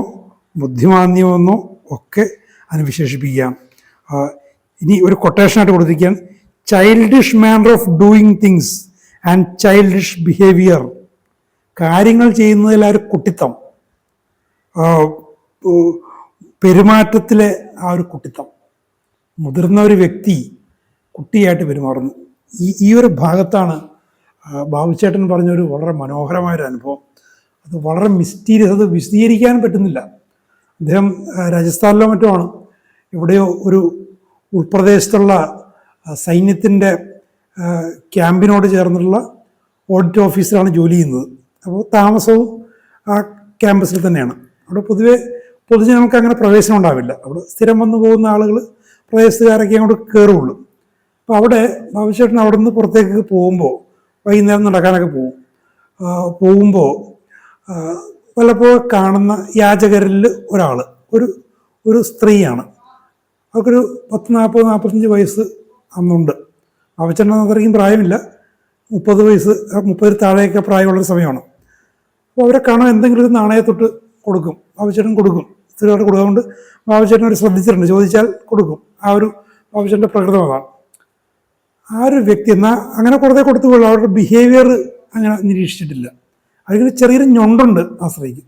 ബുദ്ധിമാന്യമെന്നോ ഒക്കെ അതിന് വിശേഷിപ്പിക്കാം. ഇനി ഒരു കൊട്ടേഷനായിട്ട് കൊടുത്തിരിക്കുകയാണ്, childish manner of doing things and childish behaviour. കാര്യങ്ങൾ ചെയ്യുന്നതിൽ ആ ഒരു കുട്ടിത്തം, പെരുമാറ്റത്തിലെ ആ ഒരു കുട്ടിത്തം, മുതിർന്ന ഒരു വ്യക്തി കുട്ടിയായിട്ട് പെരുമാറുന്നു. ഈ ഒരു ഭാഗത്താണ് ബാബുച്ചേട്ടൻ പറഞ്ഞൊരു വളരെ മനോഹരമായൊരു അനുഭവം. അത് വളരെ മിസ്റ്റീരിയസ്, അത് വിശദീകരിക്കാൻ പറ്റുന്നില്ല. അദ്ദേഹം രാജസ്ഥാനിലോ മറ്റോ ആണ്, എവിടെയോ ഒരു ഉൾപ്രദേശത്തുള്ള സൈന്യത്തിൻ്റെ ക്യാമ്പിനോട് ചേർന്നുള്ള ഓഡിറ്റ് ഓഫീസിലാണ് ജോലി ചെയ്യുന്നത്. അപ്പോൾ താമസവും ആ ക്യാമ്പസിൽ തന്നെയാണ്. അവിടെ പൊതുവെ പൊതുജനങ്ങൾക്ക് അങ്ങനെ പ്രവേശനം ഉണ്ടാവില്ല. അവിടെ സ്ഥിരം വന്നു പോകുന്ന ആളുകൾ, പ്രദേശത്തുകാരൊക്കെ അങ്ങോട്ട് കയറുള്ളൂ. അപ്പോൾ അവിടെ ബാബുച്ചേട്ടൻ അവിടെ നിന്ന് പുറത്തേക്ക് പോകുമ്പോൾ, വൈകുന്നേരം നടക്കാനൊക്കെ പോകുമ്പോൾ വല്ലപ്പോഴും കാണുന്ന യാചകരിൽ ഒരാൾ, ഒരു സ്ത്രീയാണ്. അവർക്കൊരു 40-45 വയസ്സ് അന്നുണ്ട്. ബാബുച്ചേട്ടൻ അത്രയ്ക്കും പ്രായമില്ല, 30 വയസ്സ് 30 താഴെയൊക്കെ പ്രായമുള്ളൊരു സമയമാണ്. അപ്പോൾ അവരെ കാണാൻ എന്തെങ്കിലും ഒരു നാണയത്തൊട്ട് കൊടുക്കും, ബാബുച്ചേട്ടൻ കൊടുക്കും, സ്ഥിരമായിട്ട് കൊടുക്കാറുണ്ട്. ബാബുച്ചേട്ടൻ അവർ ശ്രദ്ധിച്ചിട്ടുണ്ട്, ചോദിച്ചാൽ കൊടുക്കും. ആ ഒരു ബാബുച്ചേട്ടൻ്റെ പ്രകൃതം അതാണ്. ആ ഒരു വ്യക്തി എന്നാൽ അങ്ങനെ കൊടുത്തുകൊള്ളു. അവരുടെ ബിഹേവിയർ അങ്ങനെ നിരീക്ഷിച്ചിട്ടില്ല. അതിങ്ങനെ ചെറിയൊരു ഞൊണ്ടുണ്ട് ആ സ്ത്രീക്ക്,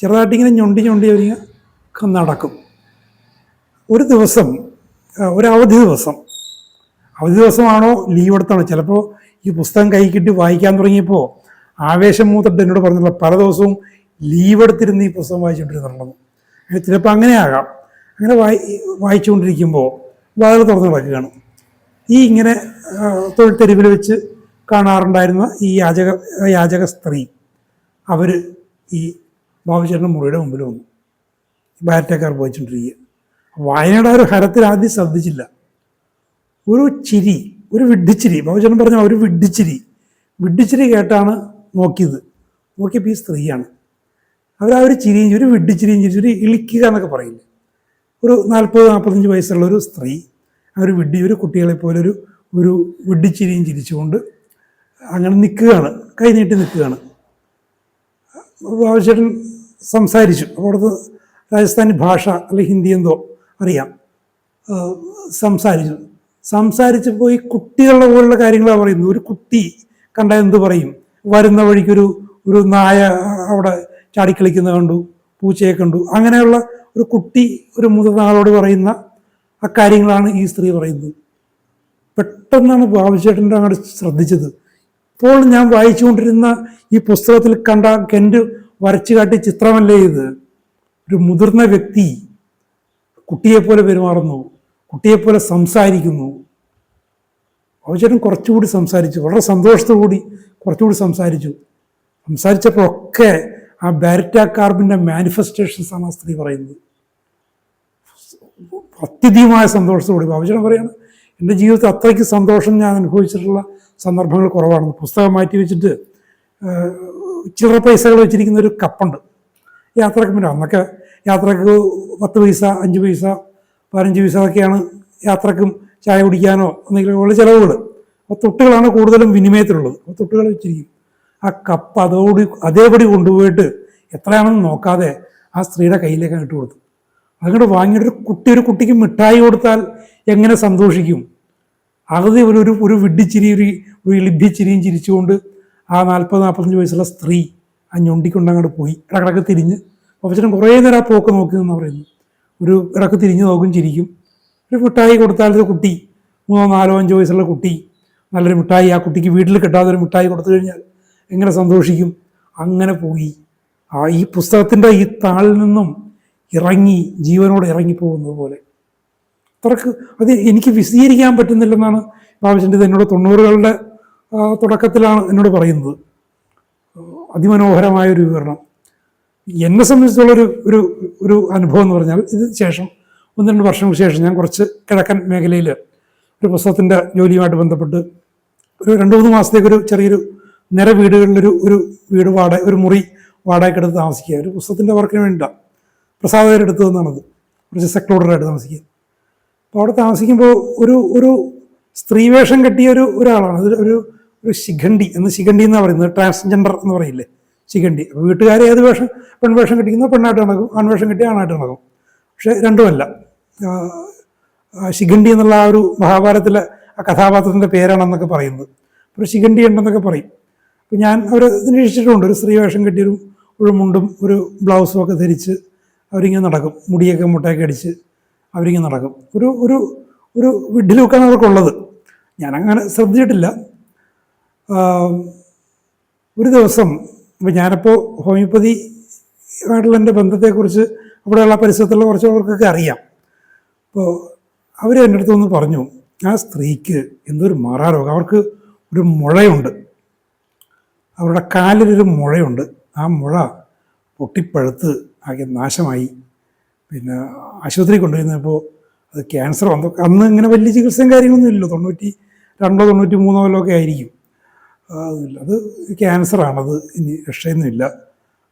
ചെറുതായിട്ടിങ്ങനെ ഞൊണ്ടി അവരിങ്ങനെ നടക്കും. ഒരു ദിവസം, ഒരു അവധി ദിവസമാണോ ലീവ് എടുത്താണോ, ചിലപ്പോൾ ഈ പുസ്തകം കൈ കിട്ടി വായിക്കാൻ തുടങ്ങിയപ്പോൾ ആവേശം മൂത്തിട്ട് എന്നോട് പറഞ്ഞിട്ടുള്ള പല ദിവസവും ലീവ് എടുത്തിരുന്ന് ഈ പുസ്തകം വായിച്ചുകൊണ്ടിരുന്നുള്ളത്. ചിലപ്പോൾ അങ്ങനെയാകാം. അങ്ങനെ വായിച്ചുകൊണ്ടിരിക്കുമ്പോൾ വാതിൽ തുറന്ന് കിടക്കുകയാണ്. ഇങ്ങനെ തൊഴിൽ തെരുവിൽ വെച്ച് കാണാറുണ്ടായിരുന്ന ഈ യാചക സ്ത്രീ, അവർ ഈ ബാബുച്ചേട്ടൻ്റെ മുറിയുടെ മുമ്പിൽ വന്നു. ബാറ്റക്കാർ വായിച്ചുകൊണ്ടിരിക്കുക. വായനയുടെ ഒരു ഹരത്തിൽ ആദ്യം ശ്രദ്ധിച്ചില്ല. ഒരു ചിരി, ഒരു വിഡ്ഢിച്ചിരി, ബാബുച്ചേട്ടൻ പറഞ്ഞ ഒരു വിഡ്ഢിച്ചിരി കേട്ടാണ് നോക്കിയപ്പോൾ ഈ സ്ത്രീയാണ്. അവർ ഒരു ചിരിയും, ഒരു വിഡ്ഢിച്ചിരിയും ചിരിച്ചു, ഒരു ഇളിക്കുക എന്നൊക്കെ പറയില്ലേ. ഒരു 40-45 വയസ്സുള്ള ഒരു സ്ത്രീ, ഒരു കുട്ടികളെ പോലെ ഒരു ഒരു വെഡിച്ചിരിയും ചിരിച്ചുകൊണ്ട് അങ്ങനെ നിൽക്കുകയാണ്, കൈ നീട്ടി നിൽക്കുകയാണ്. ബാബുചേട്ടൻ സംസാരിച്ചു. അപ്പോൾ അവിടുത്തെ രാജസ്ഥാനി ഭാഷ അല്ലെങ്കിൽ ഹിന്ദി എന്തോ അറിയാം. സംസാരിച്ചപ്പോൾ ഈ കുട്ടികളുടെ പോലുള്ള കാര്യങ്ങളാണ് പറയുന്നത്. ഒരു കുട്ടി കണ്ടാൽ എന്ത് പറയും? വരുന്ന വഴിക്കൊരു നായ അവിടെ ചാടിക്കളിക്കുന്നത് കണ്ടു, പൂച്ചയെ കണ്ടു. അങ്ങനെയുള്ള ഒരു കുട്ടി ഒരു മുതിർന്ന ആളോട് പറയുന്ന ആ കാര്യങ്ങളാണ് ഈ സ്ത്രീ പറയുന്നത്. പെട്ടെന്നാണ് ബാബുചേട്ടൻ്റെ അങ്ങോട്ട് ശ്രദ്ധിച്ചത്. ഇപ്പോൾ ഞാൻ വായിച്ചുകൊണ്ടിരുന്ന ഈ പുസ്തകത്തിൽ കണ്ട കെൻറ്റ് വരച്ചു കാട്ടിയ ചിത്രമല്ലേ ഇത്? ഒരു മുതിർന്ന വ്യക്തി കുട്ടിയെപ്പോലെ പെരുമാറുന്നു, കുട്ടിയെപ്പോലെ സംസാരിക്കുന്നു. ബാബുചേട്ടൻ കുറച്ചുകൂടി സംസാരിച്ചു, വളരെ സന്തോഷത്തോടുകൂടി കുറച്ചുകൂടി സംസാരിച്ചപ്പോഴൊക്കെ ആ ബാരിറ്റ കാർബിൻ്റെ മാനിഫെസ്റ്റേഷൻസ് ആണ് ആ സ്ത്രീ പറയുന്നത്. അത്യധികമായ സന്തോഷത്തോടെ ബാബുചേട്ടൻ പറയാണ്, എൻ്റെ ജീവിതത്തിൽ അത്രയ്ക്ക് സന്തോഷം ഞാൻ അനുഭവിച്ചിട്ടുള്ള സന്ദർഭങ്ങൾ കുറവാണ്. പുസ്തകം മാറ്റി വെച്ചിട്ട് ചില്ലറ പൈസകൾ വെച്ചിരിക്കുന്ന ഒരു കപ്പുണ്ട് യാത്രക്ക്. പിന്നെ അന്നൊക്കെ യാത്രക്ക് 10 പൈസ, 5 പൈസ, 15 പൈസ ഒക്കെയാണ് യാത്രക്കും ചായ കുടിക്കാനോ എന്തെങ്കിലും ഉള്ള ചിലവുകൾ. അപ്പോൾ തൊട്ടുകളാണ് കൂടുതലും വിനിമയത്തിലുള്ളത്. അപ്പോൾ തൊട്ടുകൾ വെച്ചിരിക്കും. ആ കപ്പ് അതേപടി കൊണ്ടുപോയിട്ട് എത്രയാണെന്ന് നോക്കാതെ ആ സ്ത്രീയുടെ കയ്യിലേക്ക് ഇട്ട് കൊടുത്തു. അതുകൊണ്ട് വാങ്ങിയിട്ട് ഒരു കുട്ടിക്ക് മിഠായി കൊടുത്താൽ എങ്ങനെ സന്തോഷിക്കും? അറുതി ഒരു വിഡ്ഢിച്ചിരി, ഒരു ലിഭ്യച്ചിരിയും ചിരിച്ചുകൊണ്ട് ആ 40-45 വയസ്സുള്ള സ്ത്രീ ആ ഞൊണ്ടിക്കൊണ്ട് അങ്ങോട്ട് പോയി. ഇടക്കിടക്ക് തിരിഞ്ഞ് ഓഫീസിനും കുറേ നേരം ആ പോക്ക് നോക്കി എന്ന് പറയുന്നു. ഇടക്ക് തിരിഞ്ഞ് നോക്കും, ചിരിക്കും. ഒരു മിഠായി കൊടുത്താൽ ഒരു കുട്ടി 3-4-5 വയസ്സുള്ള കുട്ടി നല്ലൊരു മിഠായി ആ കുട്ടിക്ക് വീട്ടിൽ കിട്ടാതെ ഒരു മിഠായി കൊടുത്തു കഴിഞ്ഞാൽ എങ്ങനെ സന്തോഷിക്കും? അങ്ങനെ പോയി ഈ പുസ്തകത്തിൻ്റെ ഈ താളിൽ നിന്നും ഇറങ്ങി ജീവനോട് ഇറങ്ങിപ്പോകുന്നത് പോലെ. അത്രക്ക് അത് എനിക്ക് വിശദീകരിക്കാൻ പറ്റുന്നില്ലെന്നാണ് ബാബുചേട്ടൻ എന്നോട് 90കളുടെ തുടക്കത്തിലാണ് എന്നോട് പറയുന്നത്. അതിമനോഹരമായൊരു വിവരണം. എന്നെ സംബന്ധിച്ചുള്ളൊരു ഒരു ഒരു അനുഭവം എന്ന് പറഞ്ഞാൽ, ഇതിന് ശേഷം 1-2 വർഷങ്ങൾക്ക് ശേഷം ഞാൻ കുറച്ച് കിഴക്കൻ മേഖലയിൽ ഒരു പുസ്തകത്തിൻ്റെ ജോലിയുമായിട്ട് ബന്ധപ്പെട്ട് ഒരു 2-3 മാസത്തേക്കൊരു ചെറിയൊരു നിര വീടുകളിലൊരു വീട് ഒരു മുറി വാടകയ്ക്കെടുത്ത് താമസിക്കുക. ഒരു പുസ്തകത്തിൻ്റെ വർക്കിന് വേണ്ടിയിട്ടാണ്. പ്രസാദകരെടുത്ത് തന്നാണത്. കുറച്ച് സെക്ലോഡറായിട്ട് താമസിക്കുക. അപ്പോൾ അവിടെ താമസിക്കുമ്പോൾ ഒരു സ്ത്രീവേഷം കെട്ടിയ ഒരാളാണ്. ഒരു ശിഖണ്ഡി എന്നാണ് പറയുന്നത്. ട്രാൻസ്ജെൻഡർ എന്ന് പറയില്ലേ, ശിഖണ്ഡി. അപ്പോൾ വീട്ടുകാരെ ഏത് പെൺവേഷം കെട്ടിക്കുന്ന പെണ്ണായിട്ട് നടക്കും, ആൺവേഷം കെട്ടിയ ആണായിട്ട് നടക്കും. പക്ഷെ രണ്ടുമല്ല. ശിഖണ്ഡി എന്നുള്ള ആ ഒരു മഹാഭാരതത്തിലെ ആ കഥാപാത്രത്തിൻ്റെ പേരാണെന്നൊക്കെ പറയുന്നത്. ഒരു ശിഖണ്ഡി ഉണ്ടെന്നൊക്കെ പറയും. അപ്പോൾ ഞാൻ നിരീക്ഷിച്ചിട്ടുണ്ട്. ഒരു സ്ത്രീവേഷം കെട്ടിയൊരു മുണ്ടും ഒരു ബ്ലൗസും ഒക്കെ ധരിച്ച് അവരിങ്ങനെ നടക്കും. മുടിയൊക്കെ മുട്ടയൊക്കെ അടിച്ച് അവരിങ്ങനെ നടക്കും. ഒരു വിഡ്ഢി ലുക്കാണ് അവർക്കുള്ളത്. ഞാനങ്ങനെ ശ്രദ്ധിച്ചിട്ടില്ല. ഒരു ദിവസം ഇപ്പോൾ ഞാനിപ്പോൾ ഹോമിയോപ്പതി ആയിട്ടുള്ള എൻ്റെ ബന്ധത്തെക്കുറിച്ച് അവിടെയുള്ള പരിസരത്തുള്ള കുറച്ച് അവർക്കൊക്കെ അറിയാം. അപ്പോൾ അവർ എൻ്റെ അടുത്തൊന്ന് പറഞ്ഞു, ആ സ്ത്രീക്ക് എന്തൊരു മാറാരോഗം, അവർക്ക് ഒരു മുഴയുണ്ട്, അവരുടെ കാലിലൊരു മുഴയുണ്ട്. ആ മുഴ പൊട്ടിപ്പഴുത്ത് ആകെ നാശമായി. പിന്നെ ആശുപത്രി കൊണ്ടുവരുന്നപ്പോൾ അത് ക്യാൻസർ വന്നു. അന്ന് ഇങ്ങനെ വലിയ ചികിത്സയും കാര്യങ്ങളൊന്നും ഇല്ലല്ലോ, 92-93 ഒക്കെ ആയിരിക്കും. അത് ക്യാൻസറാണത്, ഇനി രക്ഷയൊന്നുമില്ല.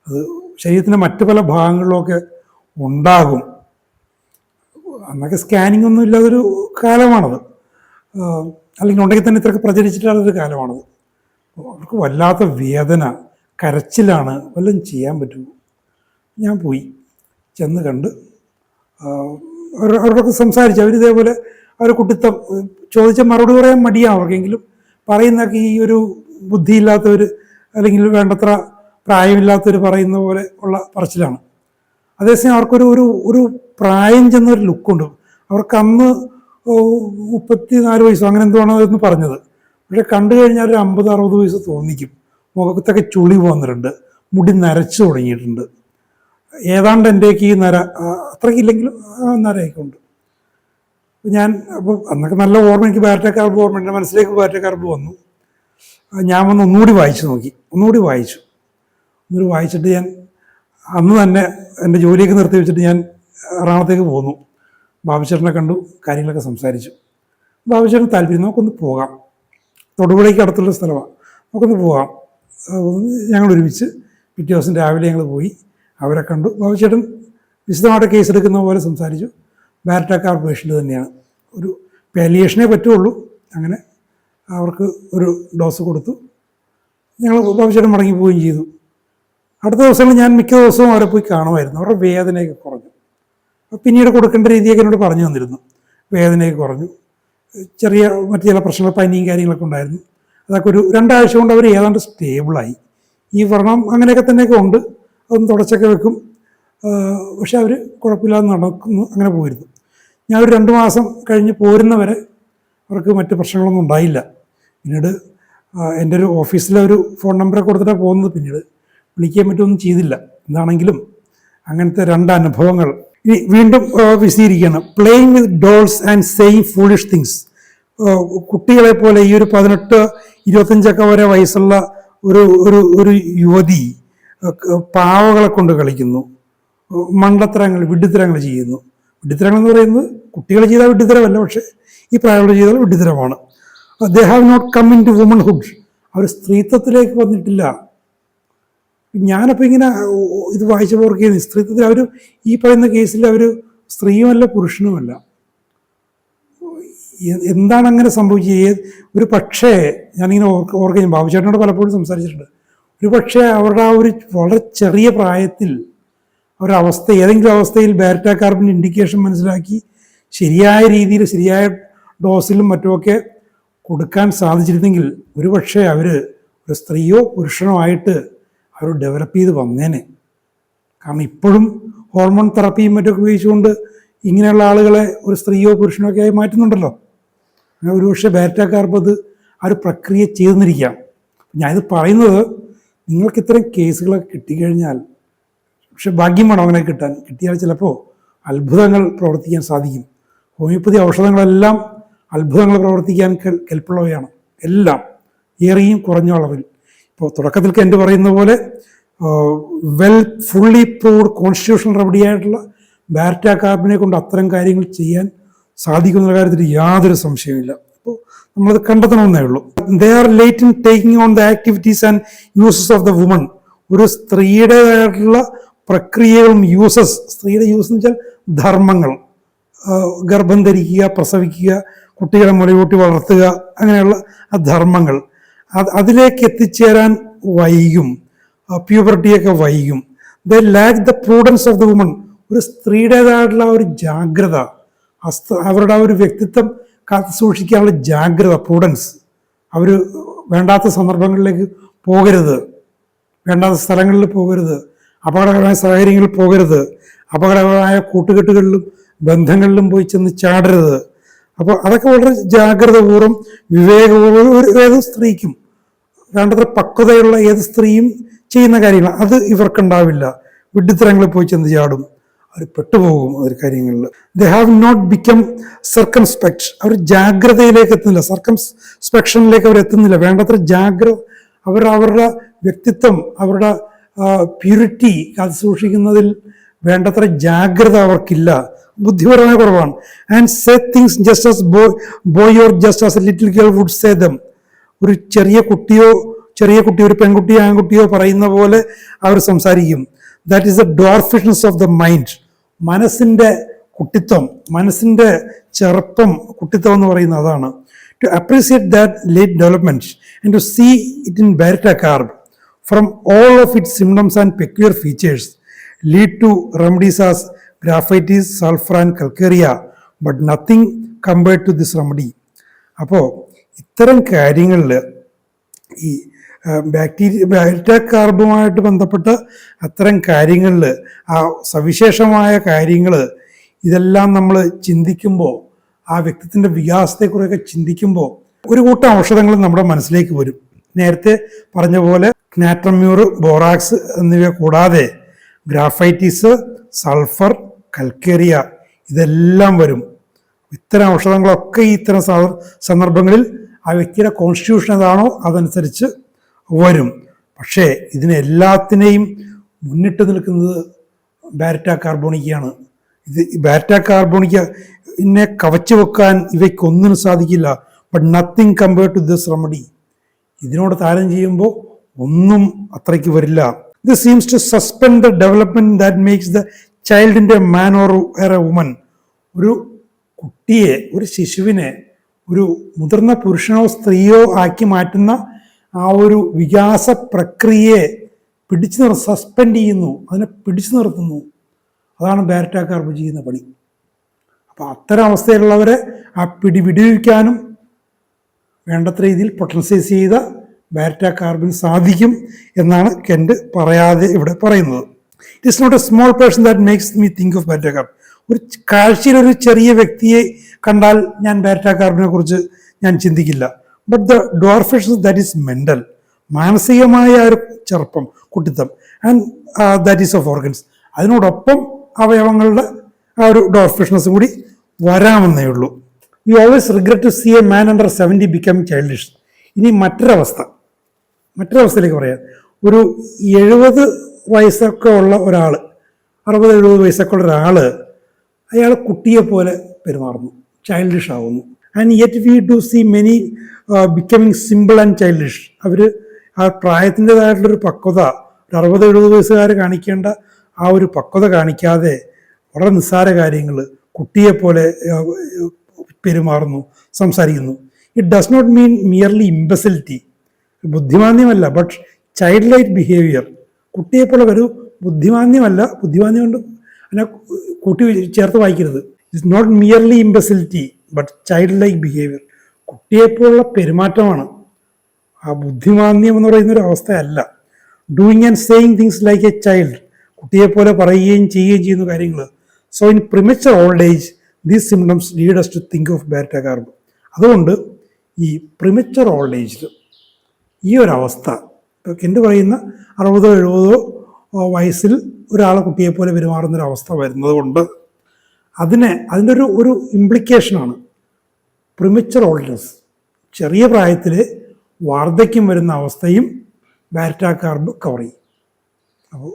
അത് ശരീരത്തിൻ്റെ മറ്റു പല ഭാഗങ്ങളിലൊക്കെ ഉണ്ടാകും. അന്നൊക്കെ സ്കാനിങ് ഒന്നും ഇല്ലാതൊരു കാലമാണത്. അല്ലെങ്കിൽ ഉണ്ടെങ്കിൽ തന്നെ ഇത്രയൊക്കെ പ്രചരിച്ചിട്ടുള്ളൊരു കാലമാണത്. അവർക്ക് വല്ലാത്ത വേദന, കരച്ചിലാണ്. വല്ലതും ചെയ്യാൻ പറ്റുമോ? ഞാൻ പോയി ചെന്ന് കണ്ട് അവരോടൊക്കെ സംസാരിച്ചു. അവരിതേപോലെ കുട്ടിത്തം ചോദിച്ച മറുപടി പറയാൻ മടിയാണ് അവർക്കെങ്കിലും. പറയുന്നതൊക്കെ ഈ ഒരു ബുദ്ധിയില്ലാത്തവർ അല്ലെങ്കിൽ വേണ്ടത്ര പ്രായമില്ലാത്തവർ പറയുന്ന പോലെ ഉള്ള പറച്ചിലാണ്. അതേസമയം അവർക്കൊരു പ്രായം ചെന്നൊരു ലുക്കുണ്ട്. അവർക്ക് അന്ന് 34 വയസ്സോ അങ്ങനെ എന്തുവാണോ അതെന്ന് പറഞ്ഞത്. പക്ഷെ കണ്ടു കഴിഞ്ഞാൽ ഒരു 50-60 വയസ്സ് തോന്നിക്കും. മുഖത്തൊക്കെ ചുളി വന്നിട്ടുണ്ട്, മുടി നരച്ചു തുടങ്ങിയിട്ടുണ്ട്. ഏതാണ്ട് എൻ്റെയൊക്കെ ഈ നര അത്രയ്ക്കില്ലെങ്കിലും നരയൊക്കെ ഉണ്ട്. ഞാൻ അപ്പോൾ അന്നൊക്കെ നല്ല ഓർമ്മ, എനിക്ക് ബാരിറ്റ കാർബ് ഓർമ്മ, എൻ്റെ മനസ്സിലേക്ക് ബാരിറ്റ കാർബ് വന്നു. ഞാൻ ഒന്നുകൂടി വായിച്ചു നോക്കി. ഒന്നുകൂടി വായിച്ചിട്ട് ഞാൻ അന്ന് തന്നെ എൻ്റെ ജോലിയൊക്കെ നിർത്തി വെച്ചിട്ട് ഞാൻ എറണാകുളത്തേക്ക് പോന്നു. ബാബുചേട്ടനെ കണ്ടു, കാര്യങ്ങളൊക്കെ സംസാരിച്ചു. ബാബുചേട്ടന് താല്പര്യം, നമുക്കൊന്ന് പോകാം, തൊടുപുഴയ്ക്ക് അടുത്തുള്ള സ്ഥലമാണ്, നമുക്കൊന്ന് പോകാം. ഞങ്ങൾ ഒരുമിച്ച് പിറ്റേ ദിവസം രാവിലെ ഞങ്ങൾ പോയി, അവരെ കണ്ടു. ബാബുചേട്ടൻ വിശദമായിട്ട് കേസ് എടുക്കുന്ന പോലെ സംസാരിച്ചു. ബാരിറ്റ കാർബ് പേഷ്യൻ്റ് തന്നെയാണ്, ഒരു പാലിയേഷനേ പറ്റുള്ളൂ. അങ്ങനെ അവർക്ക് ഒരു ഡോസ് കൊടുത്തു. ഞങ്ങൾ ബാബുചേട്ടൻ മടങ്ങി പോവുകയും ചെയ്തു. അടുത്ത ദിവസങ്ങളിൽ ഞാൻ മിക്ക ദിവസവും അവരെ പോയി കാണുമായിരുന്നു. അവരുടെ വേദനയൊക്കെ കുറഞ്ഞു. പിന്നീട് കൊടുക്കേണ്ട രീതിയൊക്കെ എന്നോട് പറഞ്ഞു തന്നിരുന്നു. വേദനയൊക്കെ കുറഞ്ഞു. ചെറിയ മറ്റു ചില പ്രശ്നങ്ങൾ, പനിയും കാര്യങ്ങളൊക്കെ ഉണ്ടായിരുന്നു. അതൊക്കെ ഒരു 2 ആഴ്ച കൊണ്ട് അവർ ഏതാണ്ട് സ്റ്റേബിളായി. ഈ വ്രണം അങ്ങനെയൊക്കെ തന്നെയൊക്കെ ഉണ്ട്, അതൊന്ന് തുടച്ചൊക്കെ വെക്കും. പക്ഷെ അവർ കുഴപ്പമില്ലാതെ നടക്കുന്നു, അങ്ങനെ പോയിരുന്നു. ഞാൻ ഒരു 2 മാസം കഴിഞ്ഞ് പോരുന്നവരെ അവർക്ക് മറ്റ് പ്രശ്നങ്ങളൊന്നും ഉണ്ടായില്ല. പിന്നീട് എൻ്റെ ഒരു ഓഫീസിലെ ഒരു ഫോൺ നമ്പറൊക്കെ കൊടുത്തിട്ടാണ് പോകുന്നത്. പിന്നീട് വിളിക്കാൻ പറ്റുമൊന്നും ചെയ്തില്ല. എന്താണെങ്കിലും അങ്ങനത്തെ 2 അനുഭവങ്ങൾ ഇനി വീണ്ടും വിശദീകരിക്കുകയാണ്. Playing with dolls and saying foolish things. കുട്ടികളെ പോലെ ഈ ഒരു 18-25 വരെ വയസ്സുള്ള ഒരു യുവതി പാവകളെ കൊണ്ട് കളിക്കുന്നു, വിഡ്ഢിത്തരങ്ങൾ ചെയ്യുന്നു. വിഡ്ഢിത്തരങ്ങൾ എന്ന് പറയുന്നത് കുട്ടികൾ ചെയ്താൽ വിഡ്ഢിത്തരമല്ല, പക്ഷേ ഈ പ്രായമുള്ള ചെയ്താൽ വിഡ്ഢിത്തരമാണ്. They have not come in to womanhood. അവർ സ്ത്രീത്വത്തിലേക്ക് വന്നിട്ടില്ല. ഞാനപ്പോൾ ഇങ്ങനെ ഇത് വായിച്ചപ്പോൾ ഓർക്കുകയാണ്, സ്ത്രീത്വത്തിൽ അവർ ഈ പറയുന്ന കേസിൽ അവർ സ്ത്രീയുമല്ല പുരുഷനുമല്ല. എന്താണ് അങ്ങനെ സംഭവിച്ചത്? ഒരു പക്ഷേ ഞാനിങ്ങനെ ഓർക്കുകയും ബാബുചേട്ടനോട് പലപ്പോഴും സംസാരിച്ചിട്ടുണ്ട്. ഒരു പക്ഷേ അവരുടെ ആ ഒരു വളരെ ചെറിയ പ്രായത്തിൽ ഒരവസ്ഥ, ഏതെങ്കിലും അവസ്ഥയിൽ ബേറ്റ കാർബൺ ഇൻഡിക്കേഷൻ മനസ്സിലാക്കി ശരിയായ രീതിയിൽ ശരിയായ ഡോസിലും മറ്റുമൊക്കെ കൊടുക്കാൻ സാധിച്ചിരുന്നെങ്കിൽ ഒരുപക്ഷെ അവർ ഒരു സ്ത്രീയോ പുരുഷനോ ആയിട്ട് അവർ ഡെവലപ്പ് ചെയ്ത് വന്നേനെ. കാരണം ഇപ്പോഴും ഹോർമോൺ തെറപ്പിയും മറ്റൊക്കെ ഉപയോഗിച്ചുകൊണ്ട് ഇങ്ങനെയുള്ള ആളുകളെ ഒരു സ്ത്രീയോ പുരുഷനോ ഒക്കെ ആയി മാറ്റുന്നുണ്ടല്ലോ. അങ്ങനെ ഒരുപക്ഷെ ബേറ്റ കാർബ് അത് ആ ഒരു പ്രക്രിയ ചെയ്തെന്നിരിക്കാം. ഞാനിത് പറയുന്നത്, നിങ്ങൾക്ക് ഇത്തരം കേസുകളൊക്കെ കിട്ടിക്കഴിഞ്ഞാൽ, പക്ഷെ ഭാഗ്യം വേണം അങ്ങനെ കിട്ടിയാൽ ചിലപ്പോൾ അത്ഭുതങ്ങൾ പ്രവർത്തിക്കാൻ സാധിക്കും. ഹോമിയോപ്പതി ഔഷധങ്ങളെല്ലാം അത്ഭുതങ്ങൾ പ്രവർത്തിക്കാൻ കെൽപ്പുള്ളവയാണ്, എല്ലാം ഏറിയും കുറഞ്ഞ അളവിൽ. ഇപ്പോൾ തുടക്കത്തിൽ എൻ്റെ പറയുന്ന പോലെ ഫുള്ളി പ്രൂവ്ഡ് കോൺസ്റ്റിറ്റ്യൂഷണൽ റെമഡി ആയിട്ടുള്ള ബേറ്റ കാർബിനെ കൊണ്ട് അത്തരം കാര്യങ്ങൾ ചെയ്യാൻ സാധിക്കുന്ന കാര്യത്തിൽ യാതൊരു സംശയമില്ല. അപ്പോൾ നമ്മളത് കണ്ടെത്തണമെന്നേ ഉള്ളൂ. ദേ are late in taking on the activities and uses of the woman. ഒരു സ്ത്രീയുടേതായിട്ടുള്ള പ്രക്രിയകളും യൂസസ്, സ്ത്രീയുടെ യൂസ് എന്ന് വെച്ചാൽ ധർമ്മങ്ങൾ, ഗർഭം ധരിക്കുക, പ്രസവിക്കുക, കുട്ടികളെ മുലയൂട്ടി വളർത്തുക, അങ്ങനെയുള്ള ആ ധർമ്മങ്ങൾ അതിലേക്ക് എത്തിച്ചേരാൻ വൈകും. പ്യൂബർട്ടിയൊക്കെ വൈകും. The lakh the prudence of the woman. ഒരു സ്ത്രീയുടേതായിട്ടുള്ള ഒരു ജാഗ്രത, അവരുടെ ആ ഒരു വ്യക്തിത്വം കാത്തു സൂക്ഷിക്കാനുള്ള ജാഗ്രത, പ്രൂഡൻസ്. അവർ വേണ്ടാത്ത സന്ദർഭങ്ങളിലേക്ക് പോകരുത്, വേണ്ടാത്ത സ്ഥലങ്ങളിൽ പോകരുത്, അപകടകരമായ സാഹചര്യങ്ങളിൽ പോകരുത്, അപകടകരമായ കൂട്ടുകെട്ടുകളിലും ബന്ധങ്ങളിലും പോയി ചെന്ന് ചാടരുത്. അപ്പോൾ അതൊക്കെ വളരെ ജാഗ്രതപൂർവ്വം വിവേകപൂർവ്വം ഏത് സ്ത്രീക്കും, വേണ്ടത്ര പക്വതയുള്ള ഏത് സ്ത്രീയും ചെയ്യുന്ന കാര്യങ്ങൾ അത് ഇവർക്കുണ്ടാവില്ല. വിഡ്ഢിത്തരങ്ങളിൽ പോയി ചെന്ന് ചാടും, അവർ പെട്ടുപോകും ഒരു കാര്യങ്ങളിൽ. They have not become circumspect. അവർ ജാഗ്രതയിലേക്ക് എത്തുന്നില്ല, സർക്കംസ്പെക്ഷനിലേക്ക് അവർ എത്തുന്നില്ല. വേണ്ടത്ര അവരുടെ വ്യക്തിത്വം, അവരുടെ പ്യൂരിറ്റി കാത്തു സൂക്ഷിക്കുന്നതിൽ വേണ്ടത്ര ജാഗ്രത അവർക്കില്ല, ബുദ്ധിപരമായ കുറവാണ്. And say things just as boy or just as a little girl would say them. ഒരു ചെറിയ കുട്ടി, ഒരു പെൺകുട്ടിയോ ആൺകുട്ടിയോ പറയുന്ന പോലെ അവർ സംസാരിക്കും. That is the dwarfishness of the mind. മനസ്സിൻ്റെ കുട്ടിത്വം, മനസ്സിൻ്റെ ചെറുപ്പം, കുട്ടിത്വം എന്ന് പറയുന്നത് അതാണ്. To appreciate that late development and to see it in baryta carb from all of its symptoms and peculiar features lead to remedies as graphites, sulphur and calcarea, but nothing compared to this remedy. അപ്പോൾ ഇത്തരം കാര്യങ്ങളിൽ ഈ beta കാർബുമായിട്ട് ബന്ധപ്പെട്ട അത്തരം കാര്യങ്ങളിൽ ആ സവിശേഷമായ കാര്യങ്ങൾ ഇതെല്ലാം നമ്മൾ ചിന്തിക്കുമ്പോൾ, ആ വ്യക്തിത്വത്തിൻ്റെ വികാസത്തെക്കുറിച്ചൊക്കെ ചിന്തിക്കുമ്പോൾ ഒരു കൂട്ടം ഔഷധങ്ങൾ നമ്മുടെ മനസ്സിലേക്ക് വരും. നേരത്തെ പറഞ്ഞ പോലെ ക്നാറ്റമ്യൂർ, ബോറാക്സ് എന്നിവ കൂടാതെ ഗ്രാഫൈറ്റിസ്, സൾഫർ, കൽക്കേറിയ ഇതെല്ലാം വരും. ഇത്തരം ഔഷധങ്ങളൊക്കെ ഇത്തരം സന്ദർഭങ്ങളിൽ ആ വ്യക്തിയുടെ കോൺസ്റ്റിറ്റ്യൂഷൻ ഏതാണോ അതനുസരിച്ച് വരും. പക്ഷേ ഇതിനെല്ലാത്തിനെയും മുന്നിട്ട് നിൽക്കുന്നത് ബേറ്റ കാർബോണിക്കയാണ്. ബേറ്റ കാർബോണിക്ക ഇതിനെ കവച്ചു വെക്കാൻ ഇവയ്ക്കൊന്നിനും സാധിക്കില്ല. But nothing compared to this remedy. ഇതിനോട് താരം ചെയ്യുമ്പോൾ ഒന്നും അത്രയ്ക്ക് വരില്ല. This seems to suspend the development that makes the child in a man or a woman. ഒരു കുട്ടിയെ, ഒരു ശിശുവിനെ ഒരു മുതിർന്ന പുരുഷനോ സ്ത്രീയോ ആക്കി മാറ്റുന്ന ആ ഒരു വികാസ പ്രക്രിയയെ സസ്പെൻഡ് ചെയ്യുന്നു, അതിനെ പിടിച്ചു നിർത്തുന്നു. അതാണ് ബാരറ്റ കാർബ് ചെയ്യുന്ന പണി. അപ്പോൾ അത്തരം അവസ്ഥയിലുള്ളവരെ ആ വിടുവിക്കാനും വേണ്ടത്ര രീതിയിൽ പൊട്ടൻസൈസ് ചെയ്ത ബാരറ്റ കാർബിന് സാധിക്കും എന്നാണ് കെന്റ് പറയാതെ ഇവിടെ പറയുന്നത്. It is not a small person that makes me think of baryta carb. ഒരു കാഴ്ചയിലൊരു ചെറിയ വ്യക്തിയെ കണ്ടാൽ ഞാൻ ബാരറ്റ കാർബിനെ കുറിച്ച് ഞാൻ ചിന്തിക്കില്ല. But the dwarfish that is mental, മാനസികമായ ഒരു ചെറുപ്പം, കുട്ടിത്തം, and that is of organs. അതിനോടൊപ്പം അവയവങ്ങളുടെ ആ ഒരു ഡോർഫിഷ്നസ് കൂടി വരാമെന്നേ ഉള്ളൂ. You always regret to see a man under 70 become childish. ഇനി മറ്റൊരവസ്ഥയിലേക്ക് പറയാം. ഒരു 70 വയസ്സൊക്കെ ഉള്ള ഒരാൾ, 60-70 വയസ്സൊക്കെ ഉള്ള ഒരാൾ, അയാൾ കുട്ടിയെ പോലെ പെരുമാറുന്നു, ചൈൽഡിഷ് ആവുന്നു. And yet we do see many becoming simple and childish. അവർ ആ പ്രായത്തിൻ്റെതായിട്ടുള്ളൊരു പക്വത, ഒരു 60-70 വയസ്സുകാർ കാണിക്കേണ്ട ആ ഒരു പക്വത കാണിക്കാതെ വളരെ നിസ്സാര കാര്യങ്ങൾ കുട്ടിയെപ്പോലെ പെരുമാറുന്നു, സംസാരിക്കുന്നു. It does not mean merely imbecility, ബുദ്ധിമാന്യമല്ല, ബട്ട് ചൈൽഡ് ലൈക്ക് ബിഹേവിയർ. കുട്ടിയെപ്പോലെ ഒരു ബുദ്ധിമാന്യമല്ല, ബുദ്ധിമാന്യം കൊണ്ട് അതിനെ കൂട്ടി ചേർത്ത് വായിക്കരുത്. It's not merely imbecility but child like behaviour. കുട്ടിയെപ്പോലുള്ള പെരുമാറ്റമാണ്, ആ ബുദ്ധിമാന്യം എന്ന് പറയുന്നൊരു അവസ്ഥയല്ല. Doing and saying things like a child, കുട്ടിയെപ്പോലെ പറയുകയും ചെയ്യുകയും ചെയ്യുന്ന കാര്യങ്ങൾ. So in premature old age these symptoms lead us to think of baryta carb. അതുകൊണ്ട് ഈ പ്രിമച്ചർ ഓൾഡ് ഏജിൽ ഈ ഒരവസ്ഥ, ഇപ്പോൾ കെന്റ് പറയുന്ന 60-70 വയസ്സിൽ ഒരാളെ കുട്ടിയെപ്പോലെ പെരുമാറുന്നൊരവസ്ഥ വരുന്നത് കൊണ്ട് അതിൻ്റെ ഒരു ഇംപ്ലിക്കേഷനാണ് പ്രിമച്ചർ ഓൾഡ്നെസ്. ചെറിയ പ്രായത്തിൽ വാർദ്ധക്യം വരുന്ന അവസ്ഥയും ബാരറ്റ കാർബ് കവർ ചെയ്യും. അപ്പോൾ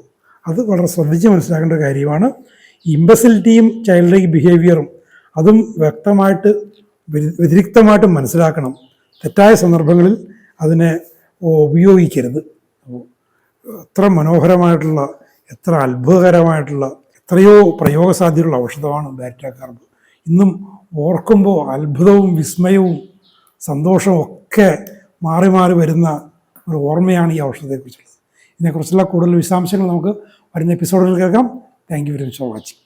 അത് വളരെ ശ്രദ്ധിച്ച് മനസ്സിലാക്കേണ്ട കാര്യമാണ്. ഇംബസിലിറ്റിയും ചൈൽഡ് ലൈക്ക് ബിഹേവിയറും അതും വ്യക്തമായിട്ട് വ്യതിരിക്തമായിട്ട് മനസ്സിലാക്കണം. തെറ്റായ സന്ദർഭങ്ങളിൽ അതിനെ ഉപയോഗിക്കരുത്. എത്ര മനോഹരമായിട്ടുള്ള, എത്ര അത്ഭുതകരമായിട്ടുള്ള, എത്രയോ പ്രയോഗസാധ്യതയുള്ള ഔഷധമാണ് ബാരറ്റ കാർബ്. ഇന്നും ഓർക്കുമ്പോൾ അത്ഭുതവും വിസ്മയവും സന്തോഷവും ഒക്കെ മാറി മാറി വരുന്ന ഒരു ഓർമ്മയാണ് ഈ ഔഷധത്തെക്കുറിച്ചുള്ളത്. ഇതിനെക്കുറിച്ചുള്ള കൂടുതൽ വിശദാംശങ്ങൾ നമുക്ക് വരുന്ന എപ്പിസോഡുകൾ കേൾക്കാം. Thank you very much for watching.